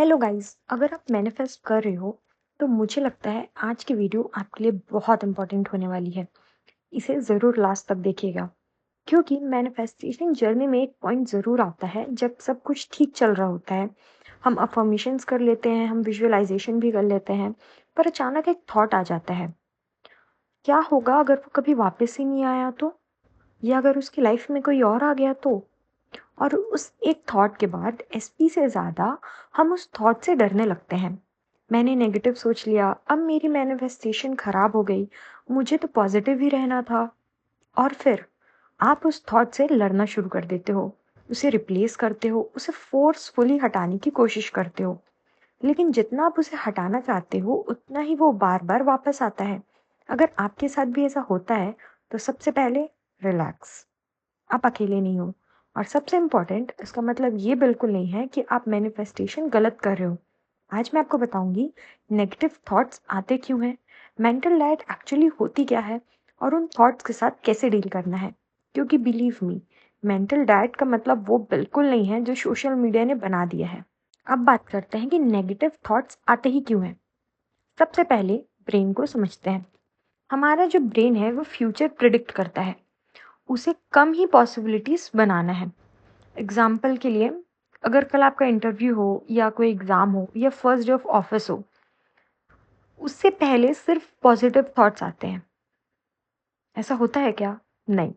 Hello guys, अगर आप manifest कर रहे हो तो मुझे लगता है आज की वीडियो आपके लिए बहुत इंपॉर्टेंट होने वाली है। इसे ज़रूर लास्ट तक देखिएगा क्योंकि मैनिफेस्टेशन जर्नी में एक पॉइंट ज़रूर आता है जब सब कुछ ठीक चल रहा होता है। हम अफर्मेशंस कर लेते हैं, हम विजुअलाइजेशन भी कर लेते हैं, पर अचानक एक थॉट आ जाता है। क्या होगा अगर वो कभी वापस ही नहीं आया तो? या अगर उसकी लाइफ में कोई और आ गया तो? और उस एक थॉट के बाद एसपी से ज़्यादा हम उस थॉट से डरने लगते हैं। मैंने नेगेटिव सोच लिया, अब मेरी मैनिफेस्टेशन खराब हो गई, मुझे तो पॉजिटिव ही रहना था। और फिर आप उस थॉट से लड़ना शुरू कर देते हो, उसे रिप्लेस करते हो, उसे फोर्सफुली हटाने की कोशिश करते हो। लेकिन जितना आप उसे हटाना चाहते हो उतना ही वो बार बार वापस आता है। अगर आपके साथ भी ऐसा होता है तो सबसे पहले रिलैक्स, आप अकेले नहीं हो। और सबसे इम्पोर्टेंट, इसका मतलब ये बिल्कुल नहीं है कि आप मैनिफेस्टेशन गलत कर रहे हो। आज मैं आपको बताऊंगी नेगेटिव थॉट्स आते क्यों हैं, मेंटल डाइट एक्चुअली होती क्या है, और उन थॉट्स के साथ कैसे डील करना है। क्योंकि बिलीव मी, मेंटल डाइट का मतलब वो बिल्कुल नहीं है जो सोशल मीडिया ने बना दिया है। अब बात करते हैं कि नेगेटिव थॉट्स आते ही क्यों हैं। सबसे पहले ब्रेन को समझते हैं। हमारा जो ब्रेन है वो फ्यूचर प्रिडिक्ट करता है, उसे कम ही पॉसिबिलिटीज बनाना है। एग्जाम्पल के लिए, अगर कल आपका इंटरव्यू हो या कोई एग्जाम हो या फर्स्ट डे ऑफ ऑफिस हो, उससे पहले सिर्फ पॉजिटिव थॉट्स आते हैं। ऐसा होता है क्या? नहीं।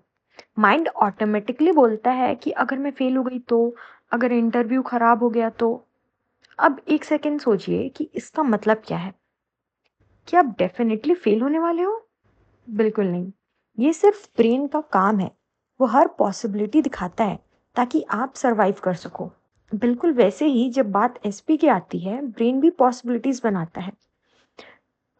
माइंड ऑटोमेटिकली बोलता है कि अगर मैं फेल हो गई तो, अगर इंटरव्यू खराब हो गया तो। अब एक सेकेंड सोचिए कि इसका मतलब क्या है। क्या आप डेफिनेटली फेल होने वाले हो? बिल्कुल नहीं। ये सिर्फ ब्रेन का काम है, वो हर पॉसिबिलिटी दिखाता है ताकि आप सरवाइव कर सको। बिल्कुल वैसे ही जब बात एसपी की आती है, ब्रेन भी पॉसिबिलिटीज बनाता है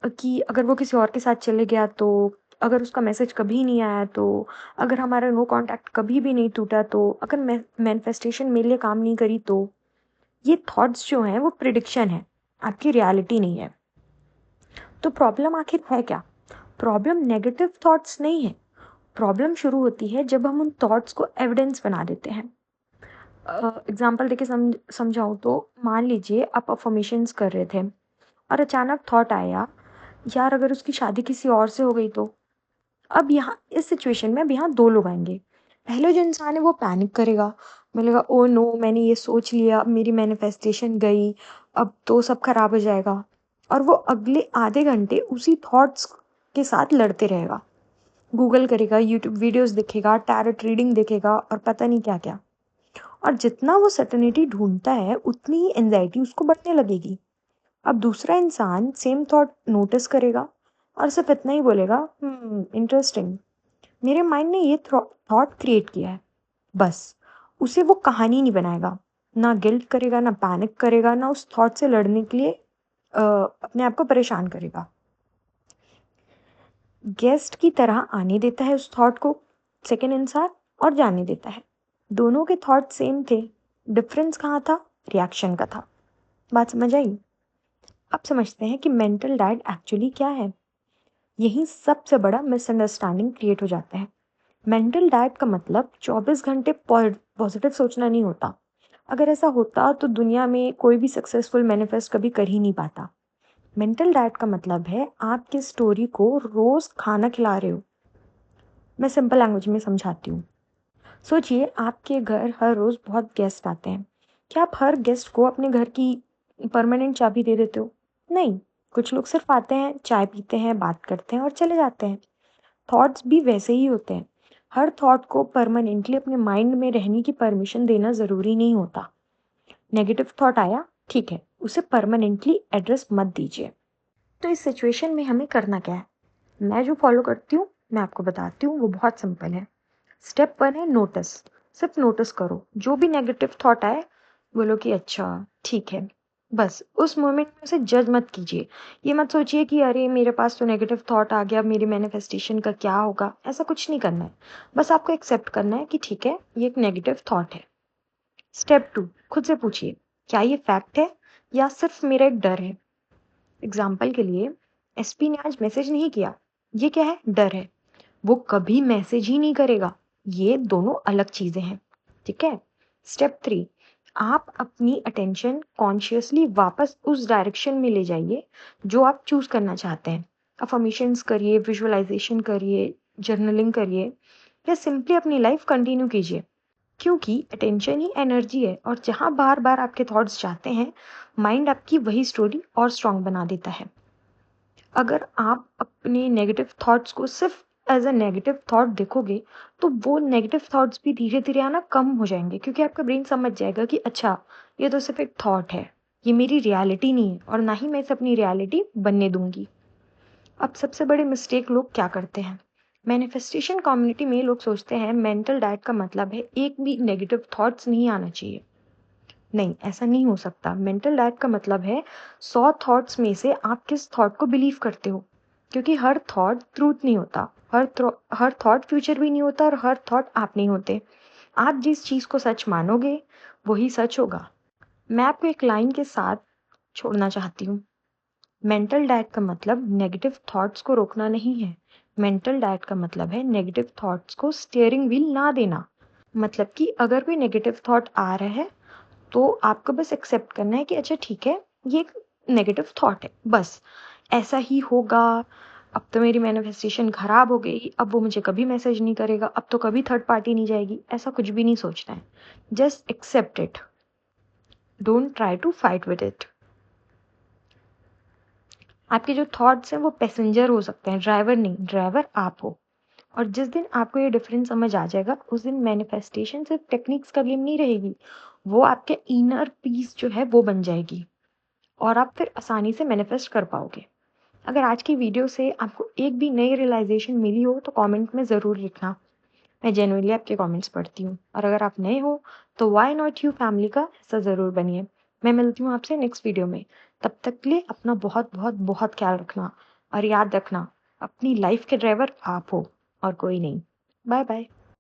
कि अगर वो किसी और के साथ चले गया तो, अगर उसका मैसेज कभी नहीं आया तो, अगर हमारा नो कांटेक्ट कभी भी नहीं टूटा तो, अगर मैनिफेस्टेशन मेरे लिए काम नहीं करी तो। ये थॉट्स जो हैं वो प्रिडिक्शन है, आपकी रियलिटी नहीं है। तो प्रॉब्लम आखिर है क्या? प्रॉब्लम नेगेटिव थॉट्स नहीं है। प्रॉब्लम शुरू होती है जब हम उन थॉट्स को एविडेंस बना देते हैं। एग्जाम्पल देके समझाऊं तो, मान लीजिए आप अफर्मेशंस कर रहे थे और अचानक थॉट आया, यार अगर उसकी शादी किसी और से हो गई तो। अब यहाँ इस सिचुएशन में अब यहाँ दो लोग आएंगे। पहले जो इंसान है वो पैनिक करेगा, बोलेगा ओ नो, मैंने ये सोच लिया, अब मेरी मैनिफेस्टेशन गई, अब तो सब खराब हो जाएगा। और वो अगले आधे घंटे उसी थॉट्स के साथ लड़ते रहेगा, गूगल करेगा, यूट्यूब वीडियोस देखेगा, टैरोट रीडिंग देखेगा और पता नहीं क्या क्या। और जितना वो सर्टेनिटी ढूंढता है उतनी ही एंजाइटी उसको बढ़ने लगेगी। अब दूसरा इंसान सेम थॉट नोटिस करेगा और सिर्फ इतना ही बोलेगा, इंटरेस्टिंग, मेरे माइंड ने ये थॉट क्रिएट किया है। बस, उसे वो कहानी नहीं बनाएगा, ना गिल्ट करेगा, ना पैनिक करेगा, ना उस थॉट से लड़ने के लिए अपने आप को परेशान करेगा। गेस्ट की तरह आने देता है उस थॉट को सेकेंड इंसान, और जाने देता है। दोनों के थॉट सेम थे, डिफरेंस कहाँ था? रिएक्शन का था। बात समझ आई? अब समझते हैं कि मेंटल डाइट एक्चुअली क्या है। यही सबसे बड़ा मिसअंडरस्टैंडिंग क्रिएट हो जाता है। मेंटल डाइट का मतलब 24 घंटे पॉजिटिव सोचना नहीं होता। अगर ऐसा होता तो दुनिया में कोई भी सक्सेसफुल मैनिफेस्ट कभी कर ही नहीं पाता। मेंटल डाइट का मतलब है आपकी स्टोरी को रोज खाना खिला रहे हो। मैं सिंपल लैंग्वेज में समझाती हूँ। सोचिए आपके घर हर रोज बहुत गेस्ट आते हैं। क्या आप हर गेस्ट को अपने घर की परमानेंट चाबी दे देते हो? नहीं। कुछ लोग सिर्फ आते हैं, चाय पीते हैं, बात करते हैं और चले जाते हैं। थॉट्स भी वैसे ही होते हैं। हर थॉट को परमानेंटली अपने माइंड में रहने की परमिशन देना ज़रूरी नहीं होता। नेगेटिव थॉट आया, ठीक है, उसे परमानेंटली एड्रेस मत दीजिए। तो इस सिचुएशन में हमें करना क्या है? मैं जो फॉलो करती हूँ मैं आपको बताती हूँ, वो बहुत सिंपल है। स्टेप 1 है नोटिस। सिर्फ नोटिस करो, जो भी नेगेटिव थॉट आए बोलो कि अच्छा ठीक है। बस उस मोमेंट में उसे जज मत कीजिए। ये मत सोचिए कि अरे मेरे पास तो नेगेटिव थॉट आ गया, मेरी मैनिफेस्टेशन का क्या होगा। ऐसा कुछ नहीं करना है। बस आपको एक्सेप्ट करना है कि ठीक है, ये एक नेगेटिव थॉट है। स्टेप 2, खुद से पूछिए, क्या ये फैक्ट है या सिर्फ मेरा एक डर है? एग्जाम्पल के लिए, एसपी ने आज मैसेज नहीं किया, ये क्या है? डर है। वो कभी मैसेज ही नहीं करेगा। ये दोनों अलग चीजें हैं। ठीक है। स्टेप 3, आप अपनी अटेंशन कॉन्शियसली वापस उस डायरेक्शन में ले जाइए जो आप चूज़ करना चाहते हैं। अफ़र्मेशंस करिए, विजुअलाइज़ेशन करिए, जर्नलिंग करिए या सिंपली अपनी लाइफ़ कंटिन्यू कीजिए। क्योंकि अटेंशन ही एनर्जी है और जहाँ बार-बार आपके थॉट्स जाते हैं, माइंड आपकी वही स्टोरी और स्ट्रॉन्ग बना देता है। अगर आप अपने नेगेटिव थॉट्स को सिर्फ एज अ नेगेटिव थॉट देखोगे तो वो नेगेटिव थॉट्स भी धीरे धीरे आना कम हो जाएंगे क्योंकि आपका ब्रेन समझ जाएगा कि अच्छा ये तो सिर्फ एक थॉट है, ये मेरी रियलिटी नहीं है और ना ही मैं इसे अपनी रियलिटी बनने दूंगी। अब सबसे बड़े मिस्टेक लोग क्या करते हैं, मैनिफेस्टेशन कम्युनिटी में लोग सोचते हैं मेंटल डाइट का मतलब है एक भी नेगेटिव थॉट्स नहीं आना चाहिए। नहीं, ऐसा नहीं हो सकता। मेंटल डाइट का मतलब है 100 थॉट्स में से आप किस थॉट को बिलीव करते हो। क्योंकि हर थॉट ट्रूथ नहीं होता, हर थॉट फ्यूचर भी नहीं होता और हर थॉट आप नहीं होते। आप जिस चीज़ को सच मानोगे, वही सच होगा। मैं आपको एक लाइन के साथ छोड़ना चाहती हूँ। मेंटल डाइट का मतलब नेगेटिव थॉट्स को रोकना नहीं है। मेंटल डाइट का मतलब है नेगेटिव थॉट्स को स्टीयरिंग व्हील ना देना। मतलब कि अगर कोई नेगेटिव थॉट आ रहा है तो आपको बस एक्सेप्ट करना है कि अच्छा ठीक है, ये एक नेगेटिव थॉट है, बस ऐसा ही होगा। अब तो मेरी मैनिफेस्टेशन खराब हो गई, अब वो मुझे कभी मैसेज नहीं करेगा, अब तो कभी थर्ड पार्टी नहीं जाएगी, ऐसा कुछ भी नहीं सोचना है। Just accept it, don't try to fight with it. आपके जो थॉट्स हैं वो पैसेंजर हो सकते हैं, ड्राइवर नहीं, ड्राइवर आप हो। और जिस दिन आपको ये डिफरेंस समझ आ जाएगा, उस दिन मैनिफेस्टेशन सिर्फ टेक्निक्स का गेम नहीं रहेगी, वो आपके इनर पीस जो है वो बन जाएगी और आप फिर आसानी से मैनिफेस्ट कर पाओगे। अगर आज की वीडियो से आपको एक भी नई रियलाइजेशन मिली हो तो कमेंट में ज़रूर लिखना। मैं जेन्युइनली आपके कमेंट्स पढ़ती हूँ। और अगर आप नए हो तो व्हाई नॉट यू फैमिली का हिस्सा ज़रूर बनिए। मैं मिलती हूँ आपसे नेक्स्ट वीडियो में। तब तक के लिए अपना बहुत बहुत बहुत ख्याल रखना और याद रखना, अपनी लाइफ के ड्राइवर आप हो और कोई नहीं। Bye bye.